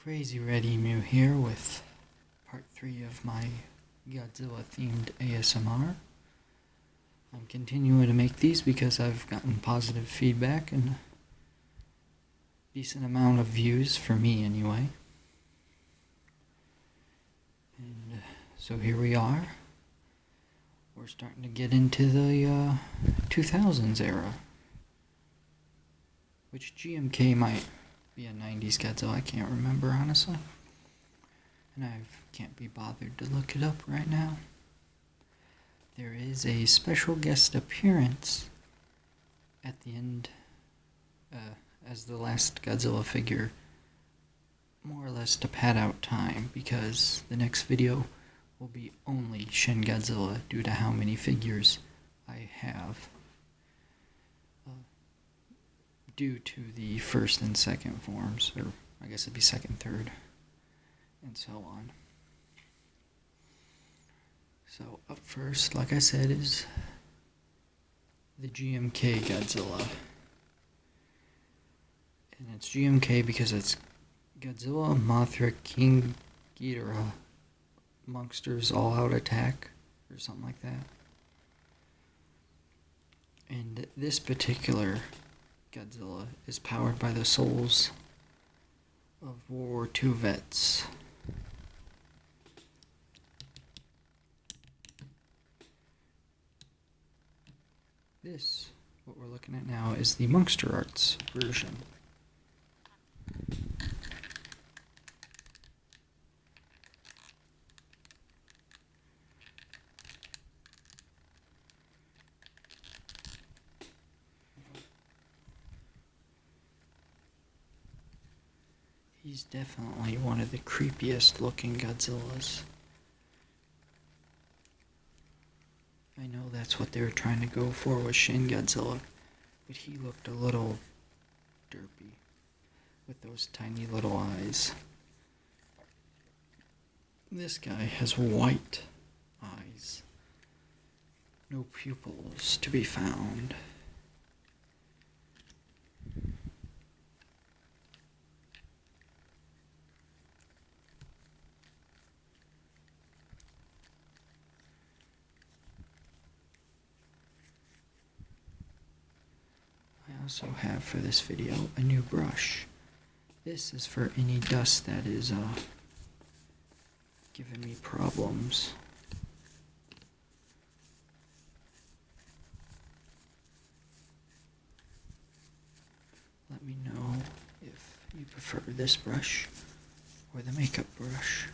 Crazy Red Emu here with part 3 of my Godzilla themed ASMR. I'm continuing to make these because I've gotten positive feedback and a decent amount of views for me anyway. And so here we are. We're starting to get into the 2000s era, which GMK might be a 90s Godzilla. I can't remember, honestly. And I can't be bothered to look it up right now. There is a special guest appearance at the end as the last Godzilla figure, more or less to pad out time, because the next video will be only Shin Godzilla due to how many figures I have. Due to the first and second forms, or I guess it'd be second, third, and so on. So up first, like I said, is the GMK Godzilla. And it's GMK because it's Godzilla, Mothra, King Ghidorah, Monsters All Out Attack, or something like that. And this particular Godzilla is powered by the souls of World War II vets. This, what we're looking at now, is the Monster Arts version. He's definitely one of the creepiest looking Godzillas. I know that's what they were trying to go for with Shin Godzilla, but he looked a little derpy with those tiny little eyes. This guy has white eyes, no pupils to be found. I also have for this video a new brush. This is for any dust that is giving me problems. Let me know if you prefer this brush or the makeup brush.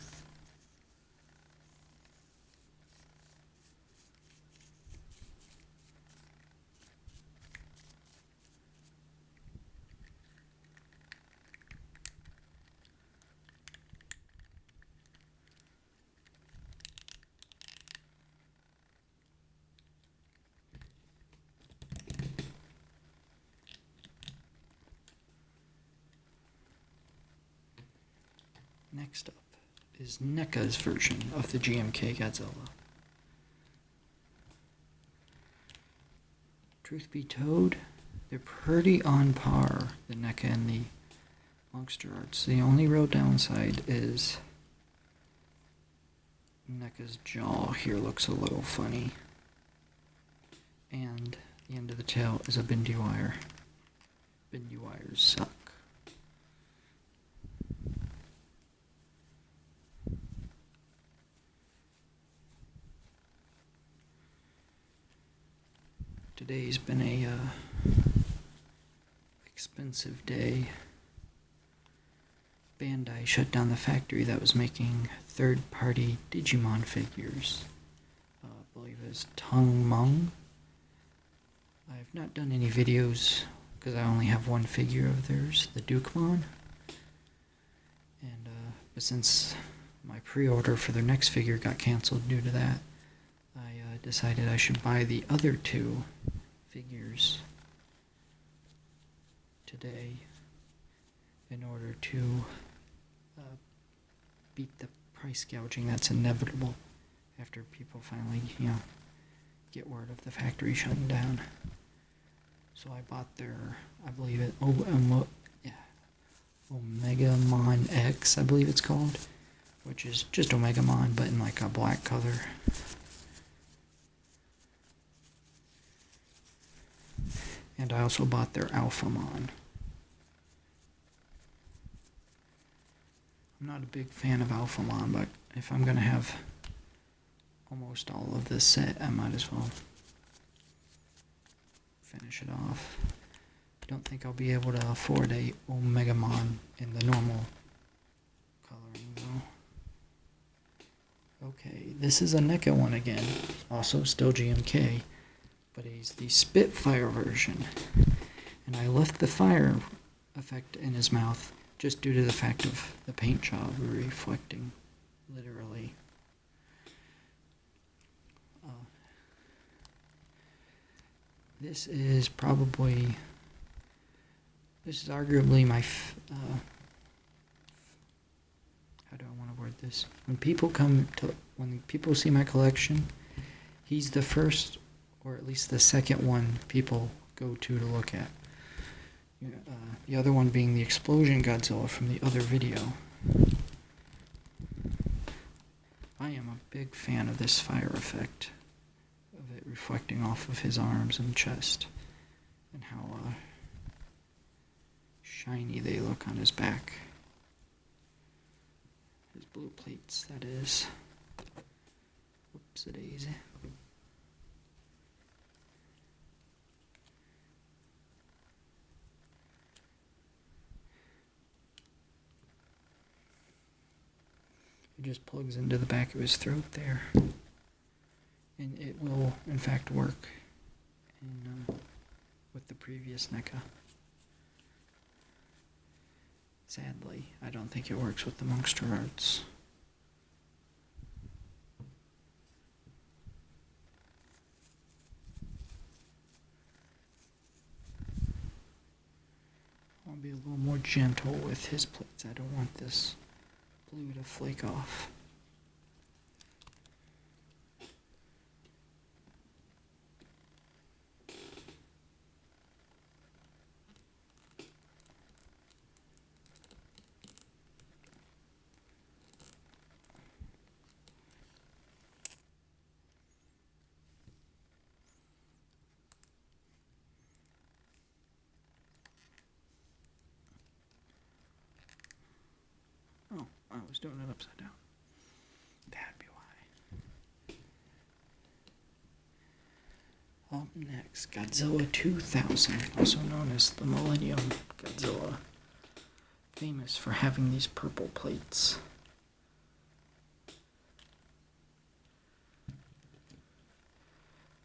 Next up is NECA's version of the GMK Godzilla. Truth be told, they're pretty on par, the NECA and the Monster Arts. The only real downside is NECA's jaw here looks a little funny. And the end of the tail is a bendy wire. Bendy wires suck. Today's been a expensive day. Bandai shut down the factory that was making third-party Digimon figures. I believe it's Tongmeng. I've not done any videos because I only have one figure of theirs, the Dukemon. And but since my pre-order for their next figure got canceled due to that, I decided I should buy the other two figures today in order to beat the price gouging that's inevitable after people finally, get word of the factory shutting down. So I bought their, I believe it, Omegamon X, I believe it's called, which is just Omegamon, but in like a black color. And I also bought their Alphamon. I'm not a big fan of Alphamon, but if I'm going to have almost all of this set, I might as well finish it off. I don't think I'll be able to afford a Omegamon in the normal coloring though. Okay, this is a NECA one again, also still GMK, but he's the Spitfire version. And I left the fire effect in his mouth just due to the fact of the paint job reflecting, literally. This is arguably my, how do I want to word this? When people see my collection, he's the first, or at least the second one people go to look at. The other one being the Explosion Godzilla from the other video. I am a big fan of this fire effect, of it reflecting off of his arms and chest, and how shiny they look on his back. His blue plates, that is. Whoops-a-daisy. It just plugs into the back of his throat there. And it will, in fact, work with the previous NECA. Sadly, I don't think it works with the Monster Arts. I'll be a little more gentle with his plates. I don't want this blue to flake off. Oh, I was doing it upside down. That'd be why. Up next, Godzilla 2000, also known as the Millennium Godzilla. Famous for having these purple plates.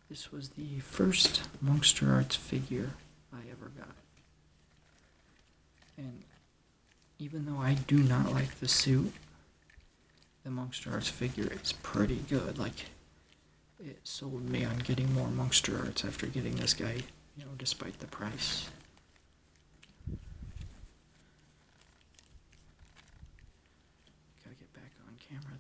This was the first Monster Arts figure I ever got. And even though I do not like the suit, the Monster Arts figure is pretty good. Like, it sold me on getting more Monster Arts after getting this guy, despite the price. Gotta get back on camera there.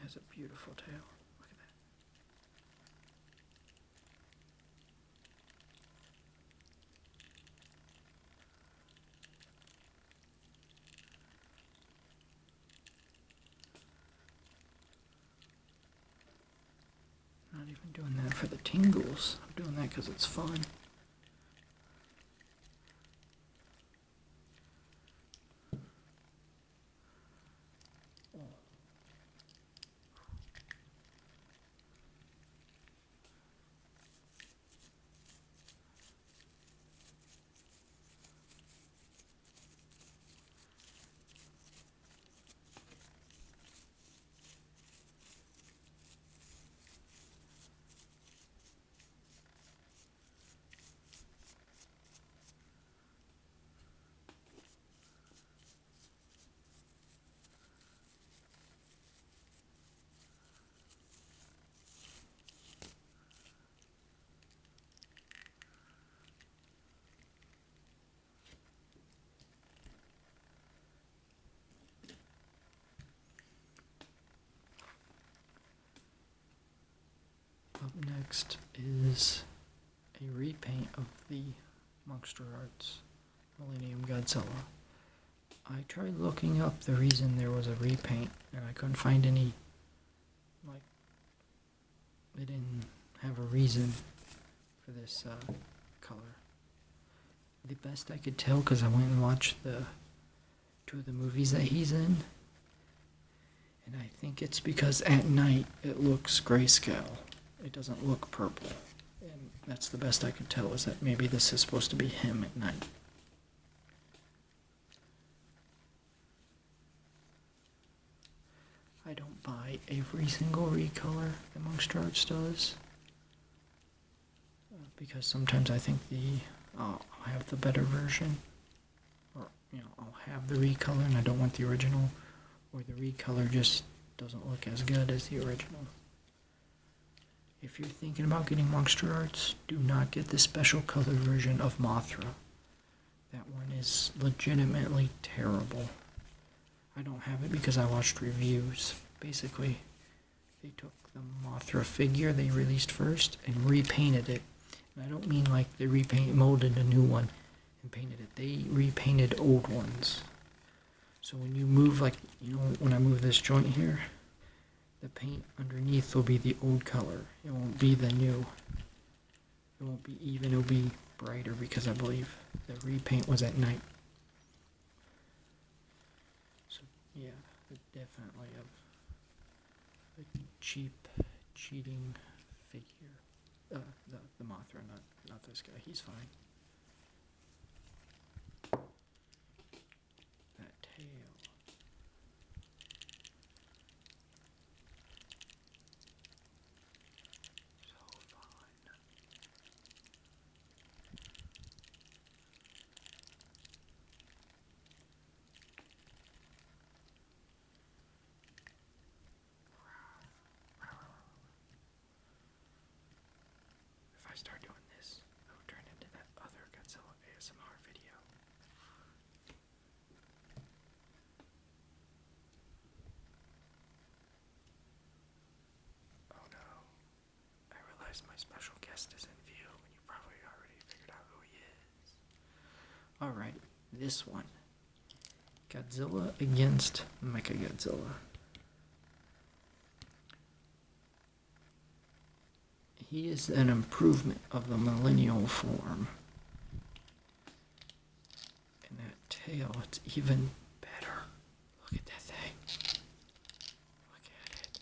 Has a beautiful tail. Look at that. Not even doing that for the tingles. I'm doing that because it's fun. next is a repaint of the Monster Arts Millennium Godzilla. I tried looking up the reason there was a repaint, and I couldn't find any, like, they didn't have a reason for this color. The best I could tell, because I went and watched the 2 of the movies that he's in, and I think it's because at night it looks grayscale. It doesn't look purple. And that's the best I could tell, is that maybe this is supposed to be him at night. I don't buy every single recolor that Monster Arts does, because sometimes I think I'll have the better version, or I'll have the recolor and I don't want the original, or the recolor just doesn't look as good as the original. If you're thinking about getting Monster Arts, do not get the special color version of Mothra. That one is legitimately terrible. I don't have it because I watched reviews. Basically, they took the Mothra figure they released first and repainted it. And I don't mean like they molded a new one and painted it. They repainted old ones. So when you move, like, when I move this joint here, the paint underneath will be the old color. It won't be the new. It won't be even, it'll be brighter, because I believe the repaint was at night. So yeah, definitely a cheap, cheating figure. The Mothra, not this guy. He's fine. That tail. So fun. If I start doing this, it'll turn into that other Godzilla ASMR video. Oh no. I realize my special guest is in view, and you probably already figured out who he is. Alright, this one. Godzilla against Mechagodzilla. He is an improvement of the millennial form. And that tail, it's even better. Look at that thing. Look at it.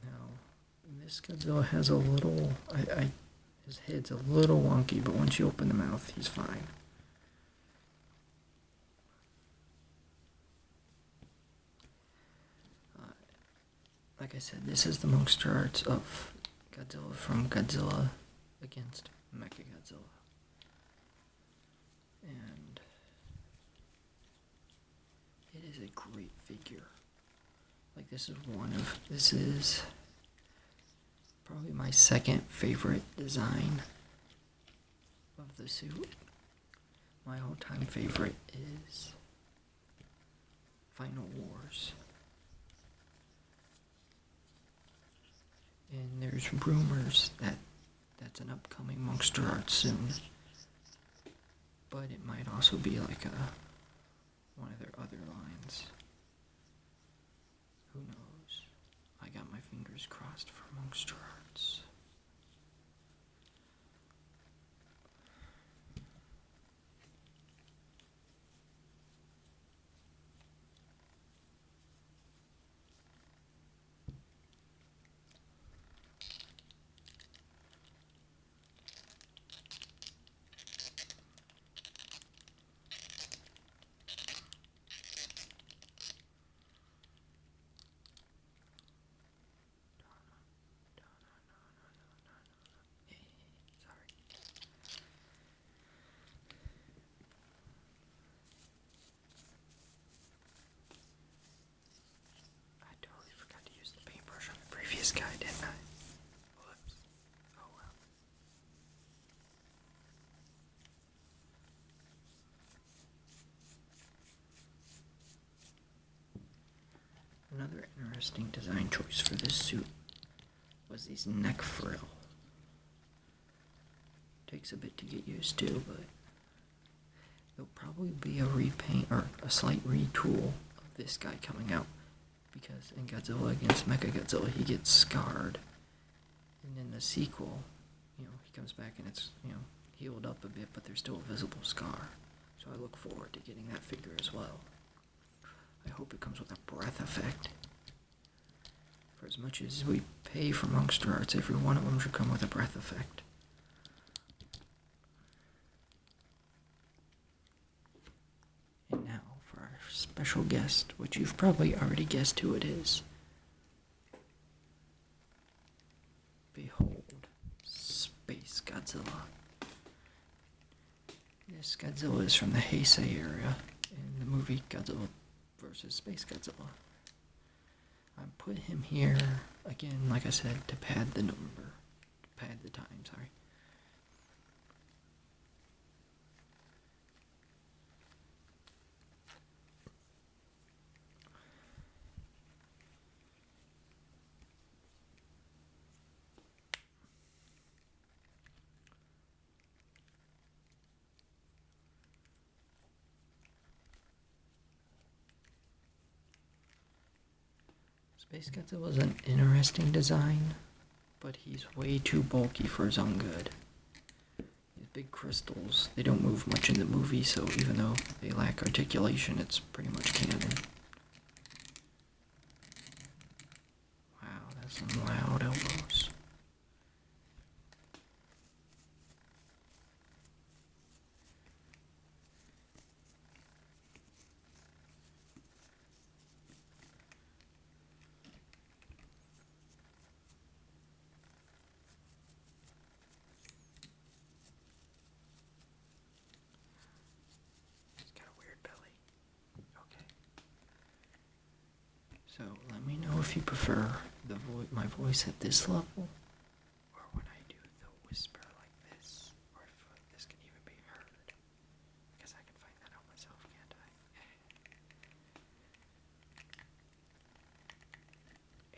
Now, this Godzilla has a little, his head's a little wonky, but once you open the mouth, he's fine. Like I said, this is the Monster Arts of Godzilla from Godzilla against Mechagodzilla. And it is a great figure. Like, this is probably my second favorite design of the suit. My all-time favorite is Final Wars. And there's rumors that that's an upcoming Monster Arts soon. But it might also be like one of their other lines. Who knows? I got my fingers crossed for Monster Arts. This guy, didn't I? Whoops. Oh well. Another interesting design choice for this suit was these neck frill. Takes a bit to get used to, but there'll probably be a repaint or a slight retool of this guy coming out, because in Godzilla against Mechagodzilla he gets scarred, and in the sequel, he comes back and it's healed up a bit, but there's still a visible scar. So I look forward to getting that figure as well. I hope it comes with a breath effect. For as much as we pay for Monster Arts, every one of them should come with a breath effect. And now for our special guest, which you've probably already guessed who it is. Behold, Space Godzilla. This Godzilla is from the Heisei area in the movie Godzilla vs. Space Godzilla. I put him here, again, like I said, to pad the time, sorry. Space Godzilla is an interesting design, but he's way too bulky for his own good. These big crystals, they don't move much in the movie, so even though they lack articulation, it's pretty much canon. Wow, that's some loud elbows. So let me know if you prefer my voice at this level, or when I do the whisper like this, or if this can even be heard, because I can find that out myself, can't I?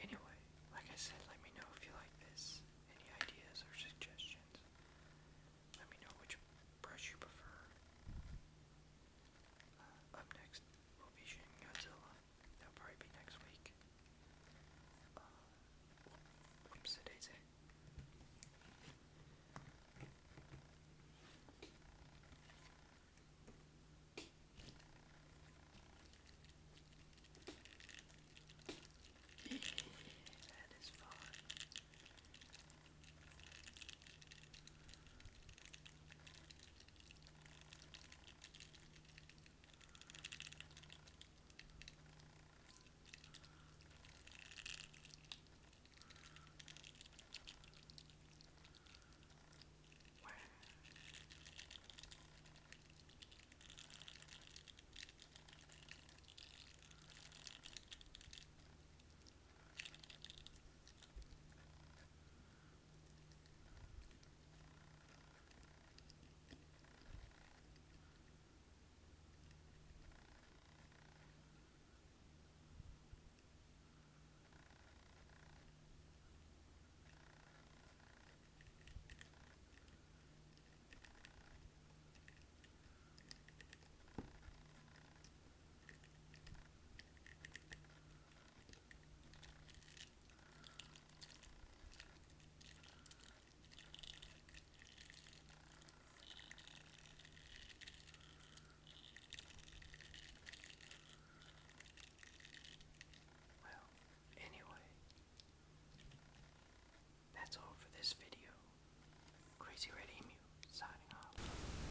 Anyway, like I said, let me know if you like this. Any ideas or suggestions? Let me know which brush you prefer. Up next will be Shin Godzilla. That'll probably be next week. Whoopsie-daisy. That is fun. That's all for this video. Crazy Ready